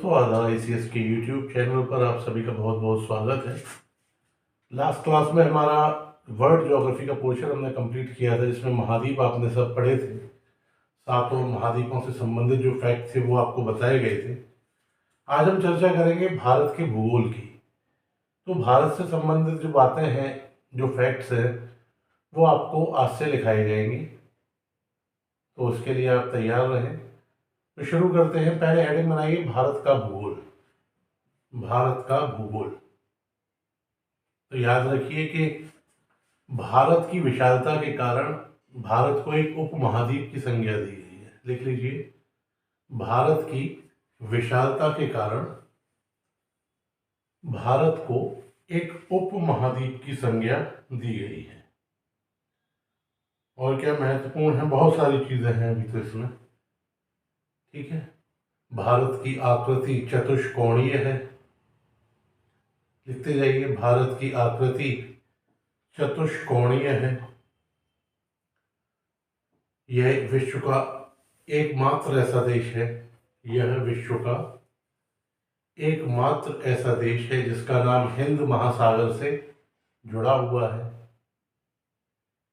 दोस्तों, आधार ICS के YouTube channel पर आप सभी का बहुत बहुत स्वागत है। लास्ट क्लास में हमारा वर्ल्ड ज्योग्राफी का पोर्शन हमने कंप्लीट किया था, जिसमें महाद्वीप आपने सब पढ़े थे। सातों महाद्वीपों से संबंधित जो फैक्ट थे वो आपको बताए गए थे। आज हम चर्चा करेंगे भारत के भूगोल की। तो भारत से संबंधित जो बातें हैं, जो फैक्ट्स हैं, वो आपको आज से लिखाए जाएंगे, तो उसके लिए आप तैयार रहें। तो शुरू करते हैं। पहले हेडिंग बनाइए, भारत का भूगोल। भारत का भूगोल। तो याद रखिए कि भारत की विशालता के कारण भारत को एक उपमहाद्वीप की संज्ञा दी गई है। लिख लीजिए, भारत की विशालता के कारण भारत को एक उपमहाद्वीप की संज्ञा दी गई है। और क्या महत्वपूर्ण है, बहुत सारी चीजें हैं अभी तो इसमें। ठीक है, भारत की आकृति चतुष्कोणीय है। लिखते जाइए, भारत की आकृति चतुष्कोणीय है। यह विश्व का एकमात्र ऐसा देश है, यह विश्व का एकमात्र ऐसा देश है जिसका नाम हिंद महासागर से जुड़ा हुआ है,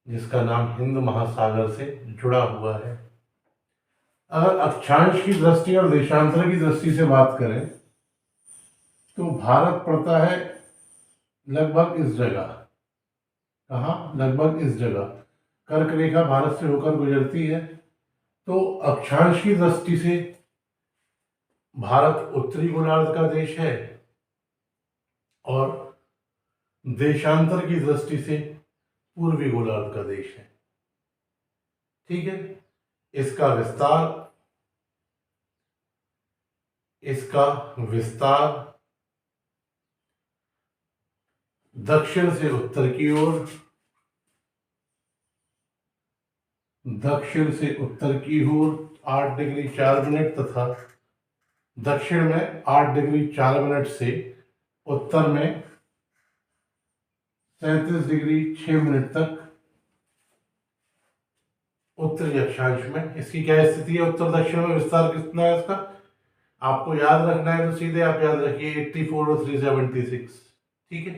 जिसका नाम हिंद महासागर से जुड़ा हुआ है। अगर अक्षांश की दृष्टि और देशांतर की दृष्टि से बात करें तो भारत पड़ता है लगभग इस जगह। कहाँ? लगभग इस जगह। कर्क रेखा भारत से होकर गुजरती है। तो अक्षांश की दृष्टि से भारत उत्तरी गोलार्ध का देश है और देशांतर की दृष्टि से पूर्वी गोलार्ध का देश है। ठीक है, इसका विस्तार दक्षिण से उत्तर की ओर, दक्षिण से उत्तर की ओर 8 डिग्री 4 मिनट तथा दक्षिण में 8 डिग्री 4 मिनट से उत्तर में 37 डिग्री 6 मिनट तक उत्तरी अक्षांश में। इसकी क्या स्थिति है? उत्तर दक्षिण में विस्तार कितना है इसका? आपको याद रखना है तो सीधे आप याद रखिए 84 और 376। ठीक है,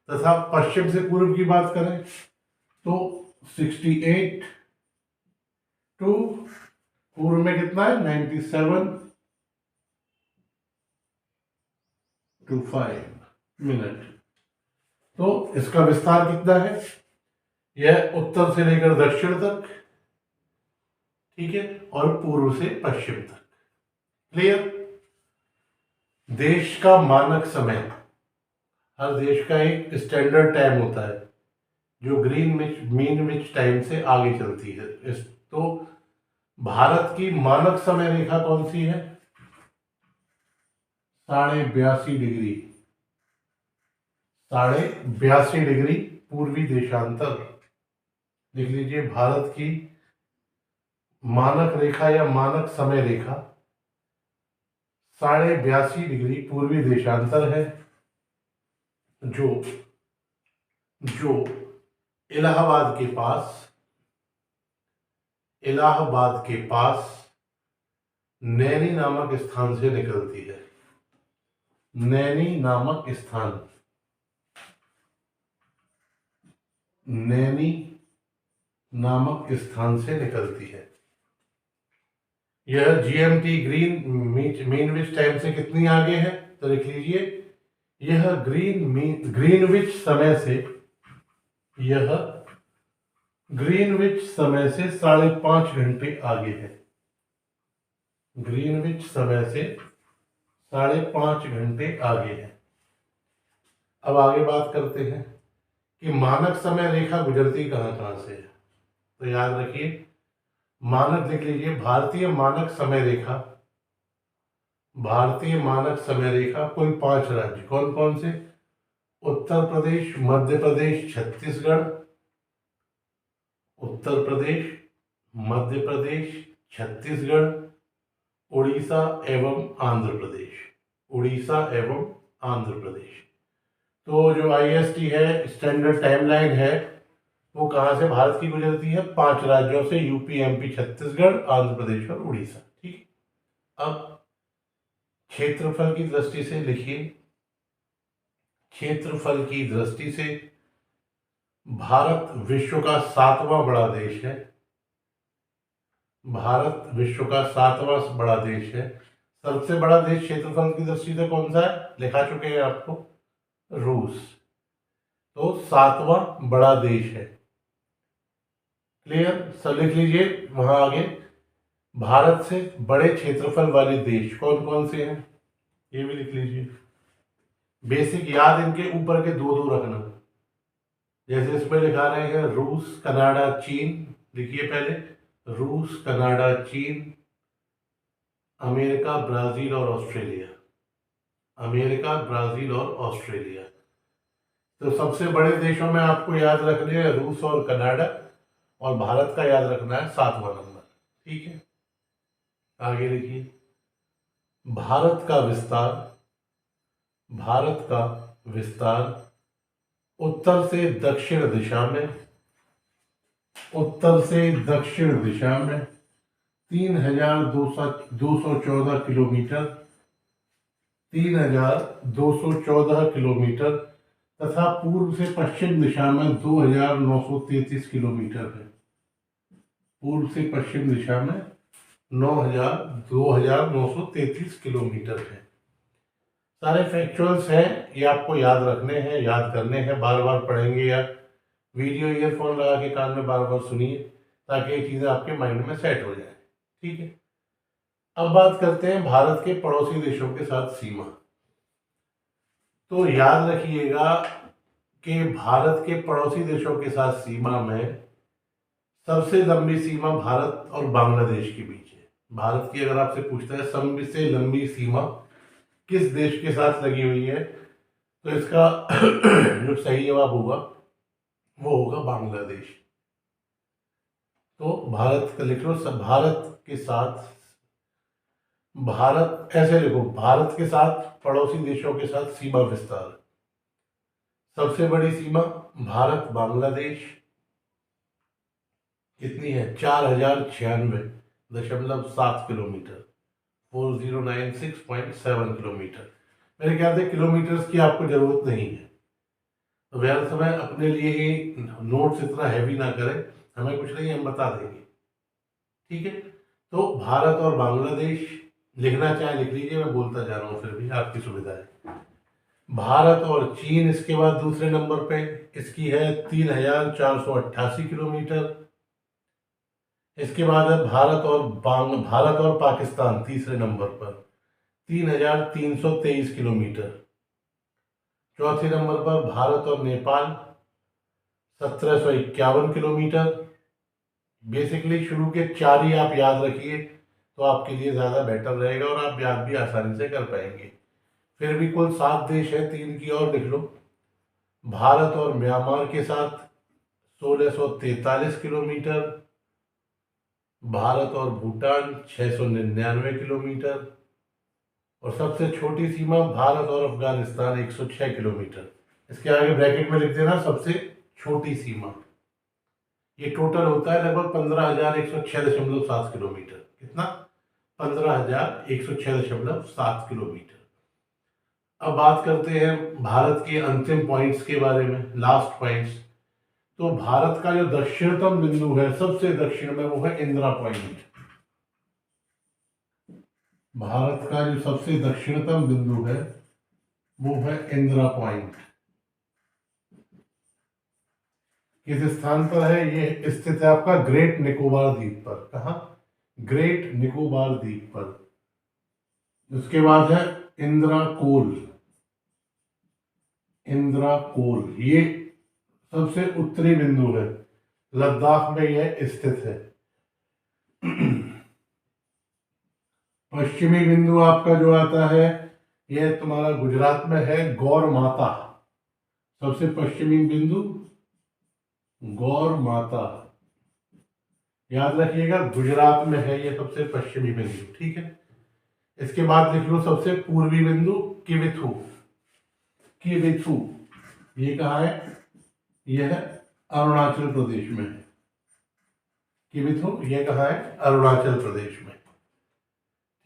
तथा पश्चिम से पूर्व की बात करें तो 68 टू पूर्व में कितना है? 97 टू 5 मिनट। तो इसका विस्तार कितना है? यह उत्तर से लेकर दक्षिण तक, ठीक है, और पूर्व से पश्चिम तक। क्लियर? देश का मानक समय, हर देश का एक स्टैंडर्ड टाइम होता है जो ग्रीनविच टाइम से आगे चलती है। तो भारत की मानक समय रेखा कौन सी है? 82.5 डिग्री, 82.5 डिग्री पूर्वी देशांतर। लिख लीजिए, भारत की मानक रेखा या मानक समय रेखा 82.5 डिग्री पूर्वी देशांतर है, जो इलाहाबाद के पास नैनी नामक स्थान से निकलती है। नैनी नामक स्थान से निकलती है। यह GMT ग्रीनविच टाइम से कितनी आगे है? तो लिख लीजिए, यह ग्रीनविच समय से 5.5 घंटे आगे है। ग्रीनविच समय से 5.5 घंटे आगे है। अब आगे बात करते हैं कि मानक समय रेखा गुजरती कहाँ से है। तो याद रखिए, मानक लिख लीजिए, भारतीय मानक समय रेखा कुल 5 राज्य कौन कौन से? उत्तर प्रदेश, मध्य प्रदेश, छत्तीसगढ़। उत्तर प्रदेश, मध्य प्रदेश, छत्तीसगढ़, उड़ीसा एवं आंध्र प्रदेश। तो जो IST है, स्टैंडर्ड टाइमलाइन है, वो कहाँ से भारत की गुजरती है? 5 राज्यों से, UP, MP, छत्तीसगढ़, आंध्र प्रदेश और उड़ीसा। ठीक, अब क्षेत्रफल की दृष्टि से लिखिए, क्षेत्रफल की दृष्टि से भारत विश्व का 7वां बड़ा देश है। भारत विश्व का 7वां बड़ा देश है। सबसे बड़ा देश क्षेत्रफल की दृष्टि से कौन सा है, लिखा चुके हैं आपको, रूस। तो 7वां बड़ा देश है। क्लियर, सब लिख लीजिए। वहां आगे भारत से बड़े क्षेत्रफल वाले देश कौन कौन से हैं, ये भी लिख लीजिए। बेसिक याद इनके ऊपर के दो दो रखना, जैसे इसमें लिखा रहे हैं रूस, कनाडा, चीन। लिखिए पहले, रूस, कनाडा, चीन, अमेरिका, ब्राजील और ऑस्ट्रेलिया। अमेरिका, ब्राजील और ऑस्ट्रेलिया। तो सबसे बड़े देशों में आपको याद रखने हैं रूस और कनाडा, और भारत का याद रखना है 7वां नंबर। ठीक है, आगे लिखिए। भारत का विस्तार, भारत का विस्तार उत्तर से दक्षिण दिशा में, उत्तर से दक्षिण दिशा में 3,214 किलोमीटर, 3,214 किलोमीटर तथा पूर्व से पश्चिम दिशा में 2,933 किलोमीटर है। पूर्व से पश्चिम दिशा में 2,933 किलोमीटर है। सारे फैक्चुअल्स हैं, ये आपको याद रखने हैं, याद करने हैं, बार बार पढ़ेंगे या वीडियो ईयरफोन लगा के कान में बार बार सुनिए, ताकि ये चीज़ें आपके माइंड में सेट हो जाए। ठीक है, अब बात करते हैं भारत के पड़ोसी देशों के साथ सीमा। तो याद रखिएगा कि भारत के पड़ोसी देशों के साथ सीमा में सबसे लंबी सीमा भारत और बांग्लादेश के बीच है। भारत की अगर आपसे पूछता है सबसे लंबी सीमा किस देश के साथ लगी हुई है, तो इसका जो सही जवाब होगा वो होगा बांग्लादेश। तो भारत का लिख लो, सब भारत के साथ, भारत ऐसे लिखो, भारत के साथ पड़ोसी देशों के साथ सीमा विस्तार। सबसे बड़ी सीमा भारत बांग्लादेश कितनी है, 4,096.7 किलोमीटर, 4096.7 किलोमीटर। मेरे ख्याल से किलोमीटर्स की आपको जरूरत नहीं है, तो व्यर्थ में अपने लिए ही नोट्स इतना हैवी ना करें, हमें कुछ नहीं, हम बता देंगे। ठीक है, तो भारत और बांग्लादेश लिखना चाहे लिख लीजिए, मैं बोलता जा रहा हूँ फिर भी आपकी सुविधा है। भारत और चीन इसके बाद दूसरे नंबर पे, इसकी है 3,488 किलोमीटर। इसके बाद है भारत और पाकिस्तान तीसरे नंबर पर, 3,323 किलोमीटर। चौथे नंबर पर भारत और नेपाल 1,751 किलोमीटर। बेसिकली शुरू के 4 ही आप याद रखिए, तो आपके लिए ज़्यादा बेटर रहेगा और आप याद भी आसानी से कर पाएंगे। फिर भी कुल 7 देश है, 3 की और लिख लो। भारत और म्यांमार के साथ 1,643 किलोमीटर, भारत और भूटान 699 किलोमीटर, और सबसे छोटी सीमा भारत और अफगानिस्तान 106 किलोमीटर। इसके आगे ब्रैकेट में लिख देना सबसे छोटी सीमा। ये टोटल होता है लगभग 15,106.7 किलोमीटर। कितना, 15,106.7 किलोमीटर। अब बात करते हैं भारत के अंतिम पॉइंट्स के बारे में, लास्ट पॉइंट्स। तो भारत का जो दक्षिणतम बिंदु है, सबसे दक्षिण में, वो है इंदिरा पॉइंट। भारत का जो सबसे दक्षिणतम बिंदु है वो है इंदिरा पॉइंट। किस स्थान पर है ये स्थित है, आपका ग्रेट निकोबार द्वीप पर। कहा, ग्रेट निकोबार द्वीप पर। उसके बाद है इंदिरा कोल। इंदिरा कोल ये सबसे उत्तरी बिंदु है, लद्दाख में यह स्थित है। पश्चिमी बिंदु आपका जो आता है, यह तुम्हारा गुजरात में है, गौर माता। सबसे पश्चिमी बिंदु गौर माता, याद रखिएगा, गुजरात में है ये सबसे पश्चिमी बिंदु। ठीक है, इसके बाद लिख लो सबसे पूर्वी बिंदु किविथु। किविथु ये कहाँ है, यह अरुणाचल प्रदेश में है। किविथु ये कहाँ है, अरुणाचल प्रदेश में।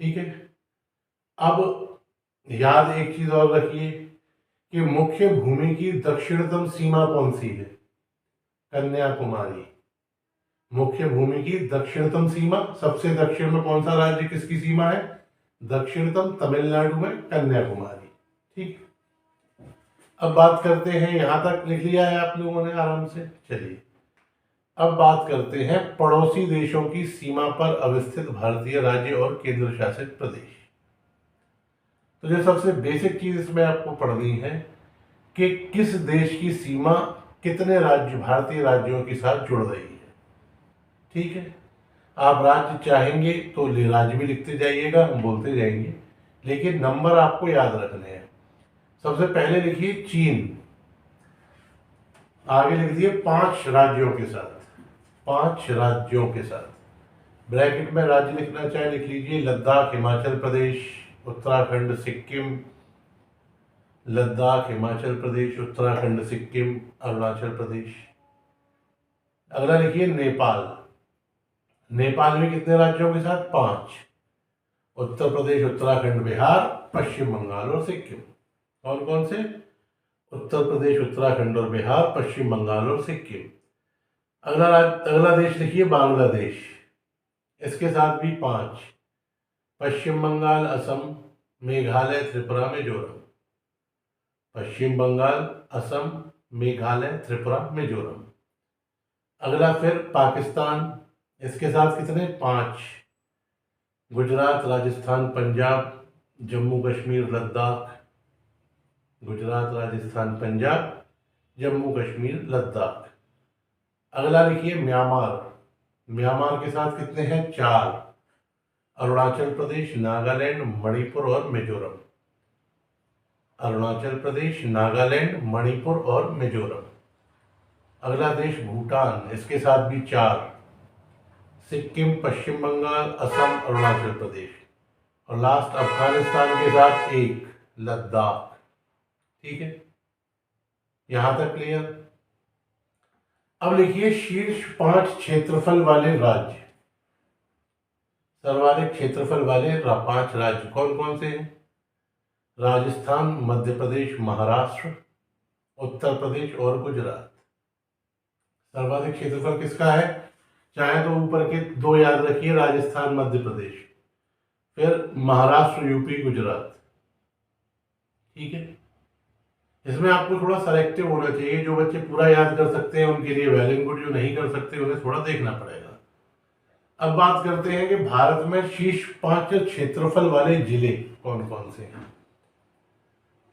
ठीक है, अब याद एक चीज और रखिए कि मुख्य भूमि की दक्षिणतम सीमा कौन सी है? कन्याकुमारी। मुख्य भूमि की दक्षिणतम सीमा, सबसे दक्षिण में कौन सा राज्य किसकी सीमा है? दक्षिणतम तमिलनाडु में कन्याकुमारी। ठीक। अब बात करते हैं, यहां तक लिख लिया है आप लोगों ने आराम से। चलिए अब बात करते हैं पड़ोसी देशों की सीमा पर अवस्थित भारतीय राज्य और केंद्र शासित प्रदेश। तो जो सबसे बेसिक चीज इसमें आपको पढ़नी है कि किस देश की सीमा कितने राज्य, भारतीय राज्यों के साथ जुड़ रही है। ठीक है, आप राज्य चाहेंगे तो राज्य भी लिखते जाइएगा, हम बोलते जाएंगे, लेकिन नंबर आपको याद रखने हैं। सबसे पहले लिखिए चीन, आगे लिख दिए 5 राज्यों के साथ, 5 राज्यों के साथ। ब्रैकेट में राज्य लिखना चाहे लिख लीजिए, लद्दाख, हिमाचल प्रदेश, उत्तराखंड, सिक्किम। लद्दाख, हिमाचल प्रदेश, उत्तराखंड, सिक्किम, अरुणाचल प्रदेश। अगला लिखिए नेपाल। नेपाल में कितने राज्यों के साथ? 5। उत्तर प्रदेश, उत्तराखंड, बिहार, पश्चिम बंगाल और सिक्किम। कौन कौन से? उत्तर प्रदेश, उत्तराखंड और बिहार, पश्चिम बंगाल और सिक्किम। अगला देश लिखिए बांग्लादेश, इसके साथ भी 5। पश्चिम बंगाल, असम, मेघालय, त्रिपुरा, मिजोरम। पश्चिम बंगाल, असम, मेघालय, त्रिपुरा, मिजोरम। अगला फिर पाकिस्तान, इसके साथ कितने? 5। गुजरात, राजस्थान, पंजाब, जम्मू कश्मीर, लद्दाख। गुजरात, राजस्थान, पंजाब, जम्मू कश्मीर, लद्दाख। अगला लिखिए म्यांमार। म्यांमार के साथ कितने हैं? 4। अरुणाचल प्रदेश, नागालैंड, मणिपुर और मिजोरम। अरुणाचल प्रदेश, नागालैंड, मणिपुर और मिजोरम। अगला देश भूटान, इसके साथ भी 4। सिक्किम, पश्चिम बंगाल, असम, अरुणाचल प्रदेश। और लास्ट अफगानिस्तान के साथ 1, लद्दाख। ठीक है, यहां तक क्लियर? अब लिखिए शीर्ष 5 क्षेत्रफल वाले राज्य। सर्वाधिक क्षेत्रफल वाले 5 राज्य कौन कौन से हैं? राजस्थान, मध्य प्रदेश, महाराष्ट्र, उत्तर प्रदेश और गुजरात। सर्वाधिक क्षेत्रफल किसका है? चाहे तो ऊपर के 2 याद रखिए, राजस्थान, मध्य प्रदेश, फिर महाराष्ट्र, यूपी, गुजरात। ठीक है, इसमें आपको थोड़ा सेलेक्टिव होना चाहिए। जो बच्चे पूरा याद कर सकते हैं उनके लिए वेल एंड गुड, जो नहीं कर सकते उन्हें थोड़ा देखना पड़ेगा। अब बात करते हैं कि भारत में शीर्ष 5 क्षेत्रफल वाले जिले कौन कौन से हैं।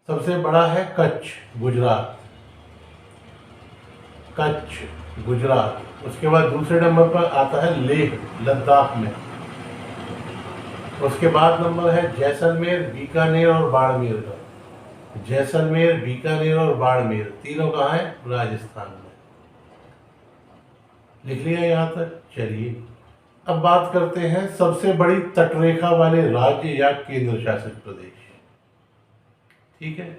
सबसे बड़ा है कच्छ, गुजरात। कच्छ, गुजरात। उसके बाद दूसरे नंबर पर आता है लेह, लद्दाख में। उसके बाद नंबर है जैसलमेर, बीकानेर और बाड़मेर का। जैसलमेर, बीकानेर और बाड़मेर तीनों कहाँ है? राजस्थान में। लिख लिया यहां तक? चलिए अब बात करते हैं सबसे बड़ी तटरेखा वाले राज्य या केंद्र शासित प्रदेश। ठीक है,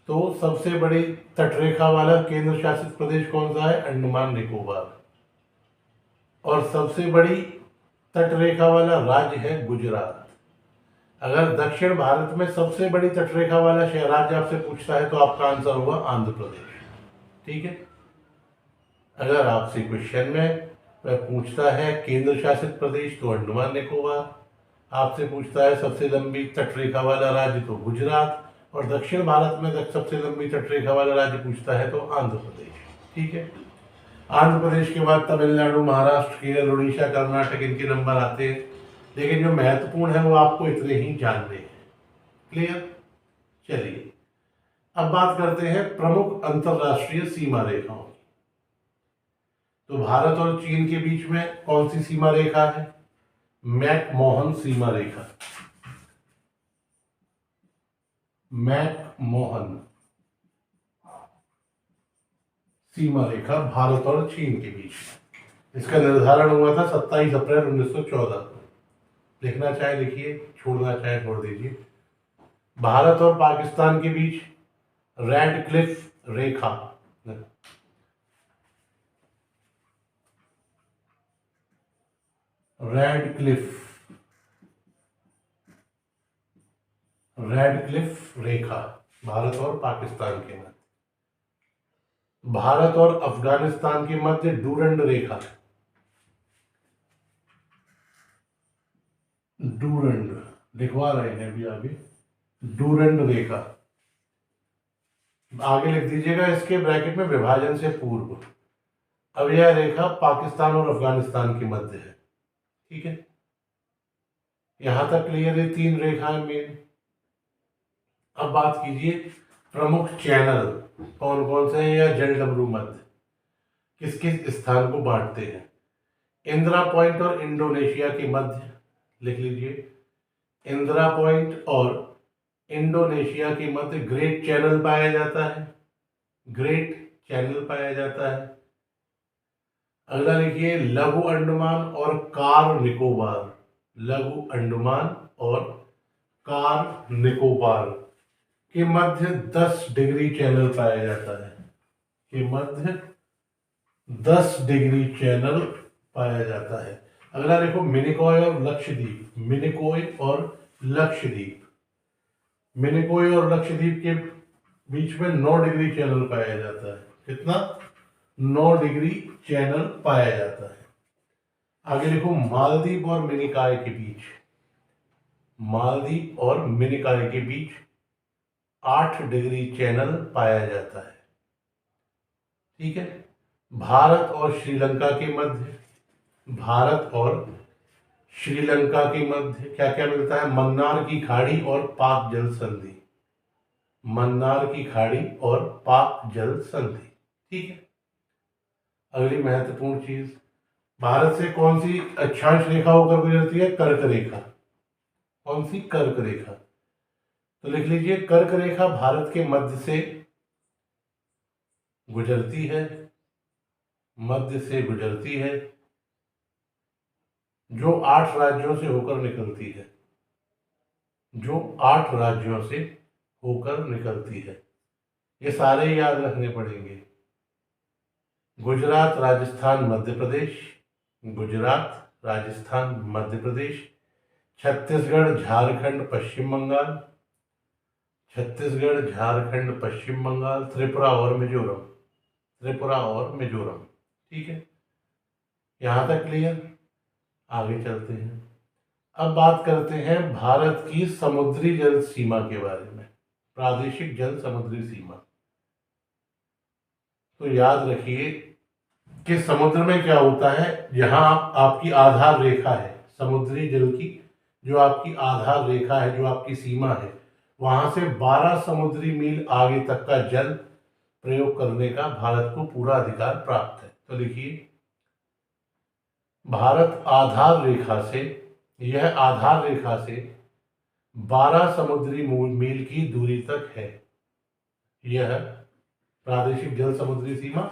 तो सबसे बड़ी तटरेखा वाला केंद्र शासित प्रदेश कौन सा है? अंडमान निकोबार। और सबसे बड़ी तटरेखा वाला राज्य है गुजरात। अगर दक्षिण भारत में सबसे बड़ी तटरेखा वाला राज्य आपसे पूछता है तो आपका आंसर होगा आंध्र प्रदेश। ठीक है, अगर आपसे क्वेश्चन में वह पूछता है केंद्र शासित प्रदेश तो अंडमान निकोबार, आपसे पूछता है सबसे लंबी तटरेखा वाला राज्य तो गुजरात, और दक्षिण भारत में सबसे लंबी तटरेखा वाला राज्य पूछता है तो आंध्र प्रदेश। ठीक है, आंध्र प्रदेश के बाद तमिलनाडु, महाराष्ट्र, केरल, उड़ीसा, कर्नाटक, इनके नंबर आते हैं, लेकिन जो महत्वपूर्ण है वो आपको इतने ही जानने हैं। क्लियर? चलिए अब बात करते हैं प्रमुख अंतरराष्ट्रीय सीमा रेखाओं की। तो भारत और चीन के बीच में कौन सी सीमा रेखा है? मैकमोहन सीमा रेखा। मैकमोहन सीमा रेखा भारत और चीन के बीच में। इसका निर्धारण हुआ था 27 अप्रैल 1914 को। लिखना चाहे लिखिए, छोड़ना चाहे छोड़ दीजिए। भारत और पाकिस्तान के बीच रेड क्लिफ रेखा, रेड क्लिफ रेडक्लिफ रेखा भारत और पाकिस्तान के मध्य। भारत और अफगानिस्तान के मध्य डूरंड रेखा, डूरंड लिखवा रहे हैं अभी आगे, डूरंड रेखा आगे लिख दीजिएगा इसके ब्रैकेट में, विभाजन से पूर्व। अब यह रेखा पाकिस्तान और अफगानिस्तान के मध्य है। ठीक है, यहां तक क्लियर है, 3 रेखाएं मेन। अब बात कीजिए प्रमुख चैनल कौन कौन से हैं या जल डमरू मध्य किस किस स्थान को बांटते हैं। इंदिरा पॉइंट और इंडोनेशिया के मध्य लिख लीजिए, इंदिरा पॉइंट और इंडोनेशिया के मध्य ग्रेट चैनल पाया जाता है, ग्रेट चैनल पाया जाता है। अगला लिखिए लघु अंडमान और कार निकोबार, लघु अंडमान और कार निकोबार के मध्य 10 डिग्री चैनल पाया जाता है, के मध्य 10 डिग्री चैनल पाया जाता है। अगला देखो मिनिकॉय और लक्षद्वीप, मिनिकॉय और लक्षद्वीप, मिनिकॉय और लक्षद्वीप के बीच में 9 डिग्री चैनल पाया जाता है। कितना? 9 डिग्री चैनल पाया जाता है। आगे देखो मालदीव और मिनिकॉय के बीच, मालदीव और मिनिकॉय के बीच 8 डिग्री चैनल पाया जाता है। ठीक है, भारत और श्रीलंका के मध्य, भारत और श्रीलंका के मध्य क्या क्या मिलता है? मन्नार की खाड़ी और पाक जल संधि, मन्नार की खाड़ी और पाक जल संधि। ठीक है, अगली महत्वपूर्ण चीज, भारत से कौन सी अक्षांश रेखा होकर गुजरती है? कर्क रेखा। कौन सी? कर्क रेखा। तो लिख लीजिए कर्क रेखा भारत के मध्य से गुजरती है, मध्य से गुजरती है, जो 8 राज्यों से होकर निकलती है, जो 8 राज्यों से होकर निकलती है। ये सारे याद रखने पड़ेंगे। गुजरात, राजस्थान, मध्य प्रदेश, गुजरात, राजस्थान, मध्य प्रदेश, छत्तीसगढ़, झारखंड, पश्चिम बंगाल, छत्तीसगढ़, झारखंड, पश्चिम बंगाल, त्रिपुरा और मिजोरम, त्रिपुरा और मिजोरम। ठीक है, यहां तक क्लियर? आगे चलते हैं। अब बात करते हैं भारत की समुद्री जल सीमा के बारे में, प्रादेशिक जल समुद्री सीमा। तो याद रखिए कि समुद्र में क्या होता है, जहां आपकी आधार रेखा है, समुद्री जल की जो आपकी आधार रेखा है, जो आपकी सीमा है, वहां से 12 समुद्री मील आगे तक का जल प्रयोग करने का भारत को पूरा अधिकार प्राप्त है। तो देखिए भारत आधार रेखा से, यह आधार रेखा से 12 समुद्री मील की दूरी तक है। यह प्रादेशिक जल समुद्री सीमा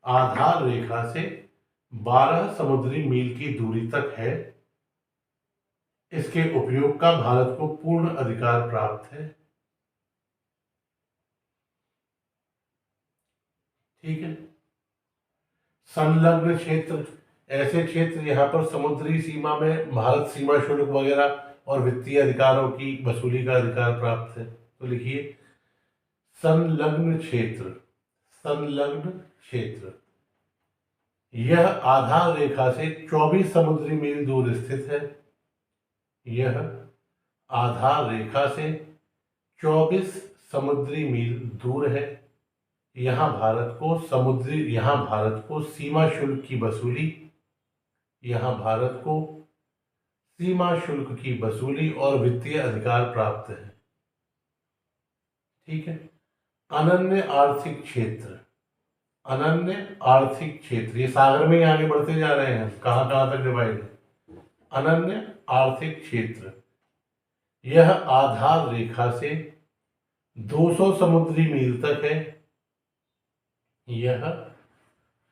आधार रेखा से 12 समुद्री मील की दूरी तक है। इसके उपयोग का भारत को पूर्ण अधिकार प्राप्त है। ठीक है, संलग्न क्षेत्र, ऐसे क्षेत्र यहाँ पर समुद्री सीमा में भारत सीमा शुल्क वगैरह और वित्तीय अधिकारों की वसूली का अधिकार प्राप्त है। तो लिखिए संलग्न क्षेत्र, संलग्न क्षेत्र यह आधार रेखा से 24 समुद्री मील दूर स्थित है। यह आधार रेखा से 24 समुद्री मील दूर है। यहाँ भारत को सीमा शुल्क की वसूली, यहाँ भारत को सीमा शुल्क की वसूली और वित्तीय अधिकार प्राप्त है। ठीक है, अनन्य आर्थिक क्षेत्र, अनन्य आर्थिक क्षेत्र, ये सागर में ही आगे बढ़ते जा रहे हैं, कहां कहां तक डिवाइड है। अनन्य आर्थिक क्षेत्र यह आधार रेखा से 200 समुद्री मील तक है। यह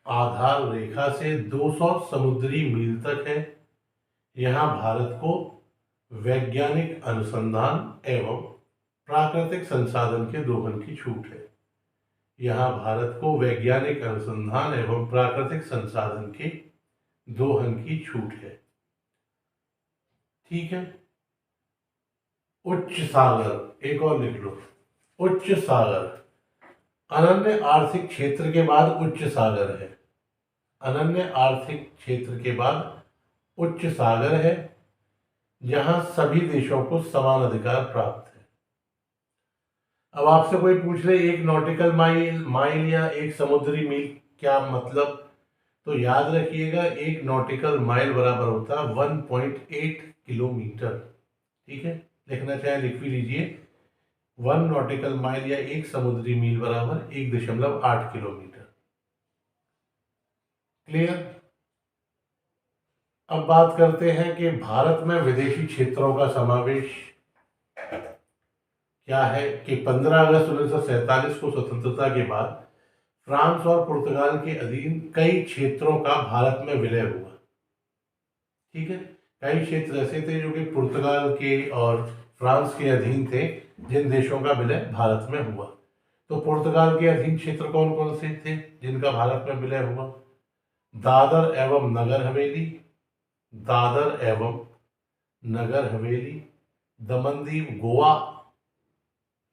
आधार रेखा से 200 समुद्री मील तक है। यहाँ भारत को वैज्ञानिक अनुसंधान एवं प्राकृतिक संसाधन के दोहन की छूट है। यहाँ भारत को वैज्ञानिक अनुसंधान एवं प्राकृतिक संसाधन के दोहन की छूट है। ठीक है, उच्च सागर, एक और लिख लो, उच्च सागर। अनन्य आर्थिक क्षेत्र के बाद उच्च सागर है, अनन्य आर्थिक क्षेत्र के बाद उच्च सागर है, जहां सभी देशों को समान अधिकार प्राप्त है। अब आपसे कोई पूछ ले एक नॉटिकल माइल, माइल या एक समुद्री मील क्या मतलब, तो याद रखिएगा एक नॉटिकल माइल बराबर होता है 1.8 किलोमीटर। ठीक है, लिखना चाहे लिख भी लीजिए, 1 नॉटिकल माइल या एक समुद्री मील बराबर 1.8 किलोमीटर। क्लियर। अब बात करते हैं कि भारत में विदेशी क्षेत्रों का समावेश क्या है कि 15 अगस्त 1947 को स्वतंत्रता के बाद फ्रांस और पुर्तगाल के अधीन कई क्षेत्रों का भारत में विलय हुआ। ठीक है, कई क्षेत्र ऐसे थे जो कि पुर्तगाल के और फ्रांस के अधीन थे, जिन देशों का विलय भारत में हुआ। तो पुर्तगाल के अधीन क्षेत्र कौन कौन से थे जिनका भारत में विलय हुआ? दादर एवं नगर हवेली, दादर एवं नगर हवेली, दमनदीव, गोवा,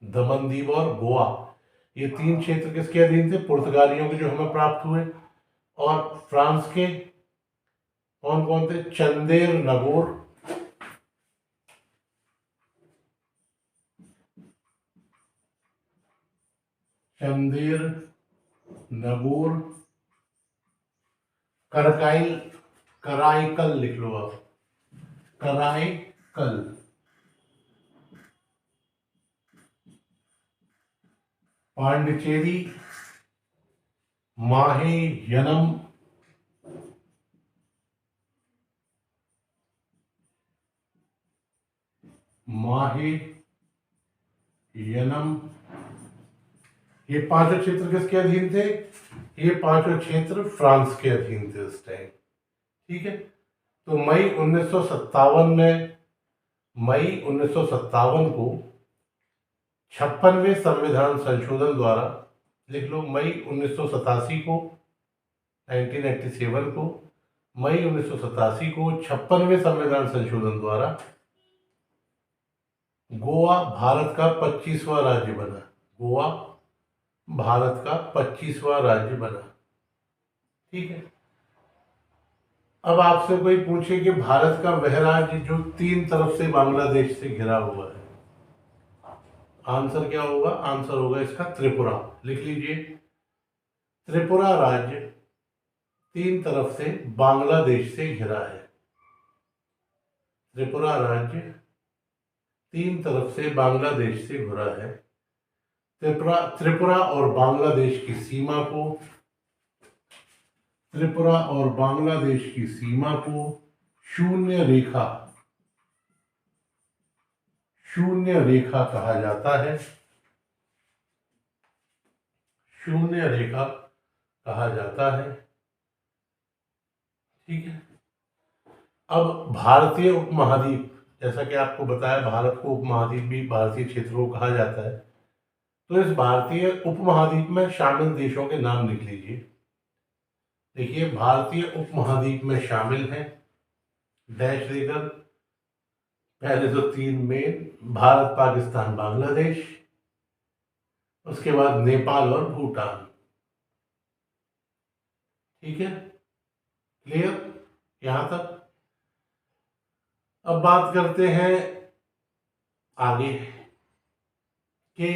दमनदीव और गोवा, ये 3 क्षेत्र किसके अधीन थे? पुर्तगालियों के, जो हमें प्राप्त हुए। और फ्रांस के कौन कौन थे? चंदेर नगोर, चंदेर नगोर, करकाइल, कराईकल लिख लो आप, कराईकल, पांडिचेरी, माहे यनम, माहे यनम, ये पांचों क्षेत्र किसके अधीन थे? ये पांचों क्षेत्र फ्रांस के अधीन थे उस टाइम। ठीक है, तो मई 1957 को 56वें संविधान संशोधन द्वारा, लिख लो मई 1987 को, 1987 को, मई 1987 को 56वें संविधान संशोधन द्वारा गोवा भारत का 25वां राज्य बना। गोवा भारत का 25वां राज्य बना। ठीक है, अब आपसे कोई पूछे कि भारत का वह राज्य जो 3 तरफ से बांग्लादेश से घिरा हुआ है, आंसर क्या होगा? आंसर होगा इसका त्रिपुरा। लिख लीजिए, त्रिपुरा राज्य 3 तरफ से बांग्लादेश से घिरा है। त्रिपुरा राज्य 3 तरफ से बांग्लादेश से घिरा है। त्रिपुरा और बांग्लादेश की सीमा को, त्रिपुरा और बांग्लादेश की सीमा को शून्य रेखा कहा जाता है। शून्य रेखा कहा जाता है। ठीक है, अब भारतीय उपमहाद्वीप, जैसा कि आपको बताया भारत को उपमहाद्वीप भी भारतीय क्षेत्रों को कहा जाता है, तो इस भारतीय उपमहाद्वीप में शामिल देशों के नाम लिख लीजिए। देखिए, भारतीय उपमहाद्वीप में शामिल हैं, डैश देकर, पहले तो 3 मेन, भारत, पाकिस्तान, बांग्लादेश, उसके बाद नेपाल और भूटान। ठीक है, क्लियर यहां तक। अब बात करते हैं आगे कि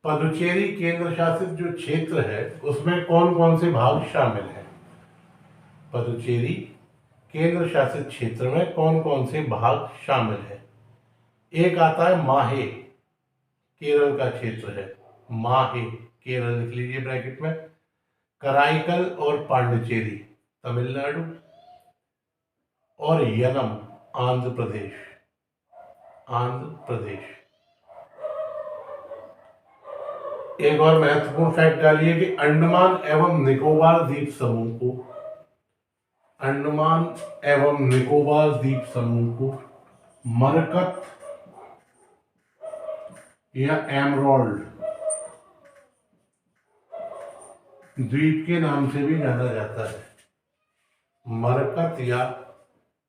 पुडुचेरी केंद्र शासित जो क्षेत्र है उसमें कौन कौन से भाग शामिल हैं। पुडुचेरी केंद्र शासित क्षेत्र में कौन कौन से भाग शामिल हैं? एक आता है माहे, केरल का क्षेत्र है, माहे केरल लिख लीजिए ब्रैकेट में, कराईकल और पांडिचेरी तमिलनाडु, और यनम आंध्र प्रदेश, आंध्र प्रदेश। एक और महत्वपूर्ण फैक्ट डालिए कि अंडमान एवं निकोबार द्वीप समूह को, अंडमान एवं निकोबार द्वीप समूह को मरकत या एमरोल्ड द्वीप के नाम से भी जाना जाता है। मरकत या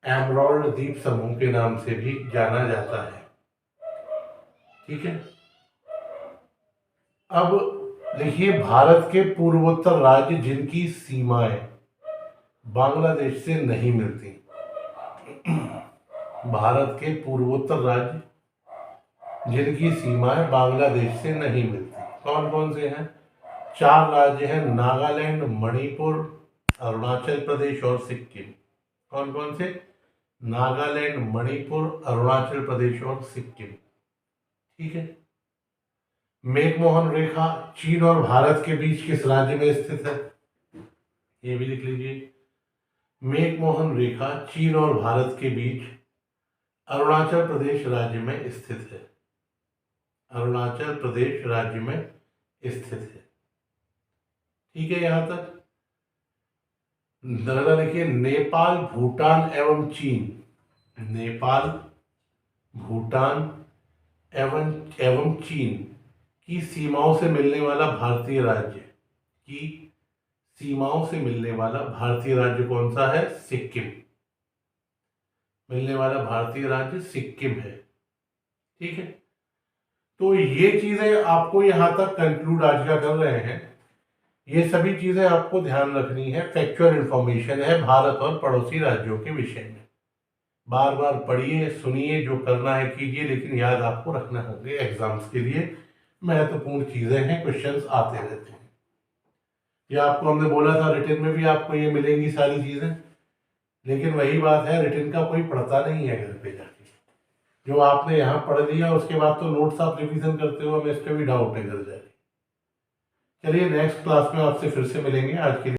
एमरोल्ड द्वीप समूह के नाम से भी जाना जाता है। ठीक है। अब देखिए, भारत के पूर्वोत्तर राज्य जिनकी सीमाएं बांग्लादेश से नहीं मिलती, भारत के पूर्वोत्तर राज्य जिनकी सीमाएं बांग्लादेश से नहीं मिलती, कौन कौन से हैं? 4 राज्य हैं, नागालैंड, मणिपुर, अरुणाचल प्रदेश और सिक्किम। कौन कौन से? नागालैंड, मणिपुर, अरुणाचल प्रदेश और सिक्किम। ठीक है। मैकमोहन रेखा चीन और भारत के बीच किस राज्य में स्थित है? ये भी लिख लीजिए। मैकमोहन रेखा चीन और भारत के बीच अरुणाचल प्रदेश राज्य में स्थित है। अरुणाचल प्रदेश राज्य में स्थित है। ठीक है, यहां तक। अगला देखिए, नेपाल, भूटान एवं चीन। नेपाल, भूटान एवं चीन की सीमाओं से मिलने वाला भारतीय राज्य कौन सा है? सिक्किम। मिलने वाला भारतीय राज्य सिक्किम है। ठीक है। तो ये चीजें आपको यहां तक कंक्लूड आज का कर रहे हैं। ये सभी चीजें आपको ध्यान रखनी है, फैक्चुअल इंफॉर्मेशन है भारत और पड़ोसी राज्यों के विषय में। बार बार पढ़िए, सुनिए, जो करना है कीजिए, लेकिन याद आपको रखना होंगे एग्जाम्स के लिए। महत्वपूर्ण चीजें हैं, क्वेश्चंस आते रहते हैं। ये आपको हमने बोला था रिटन में भी आपको ये मिलेंगी सारी चीजें, लेकिन वही बात है, रिटन का कोई पढ़ता नहीं है घर पे जाके। जो आपने यहाँ पढ़ लिया उसके बाद तो नोट्स आप रिवीजन करते हो, हमें इस पर भी डाउट है घर जाके। चलिए, नेक्स्ट क्लास में आपसे फिर से मिलेंगे। आज के लिए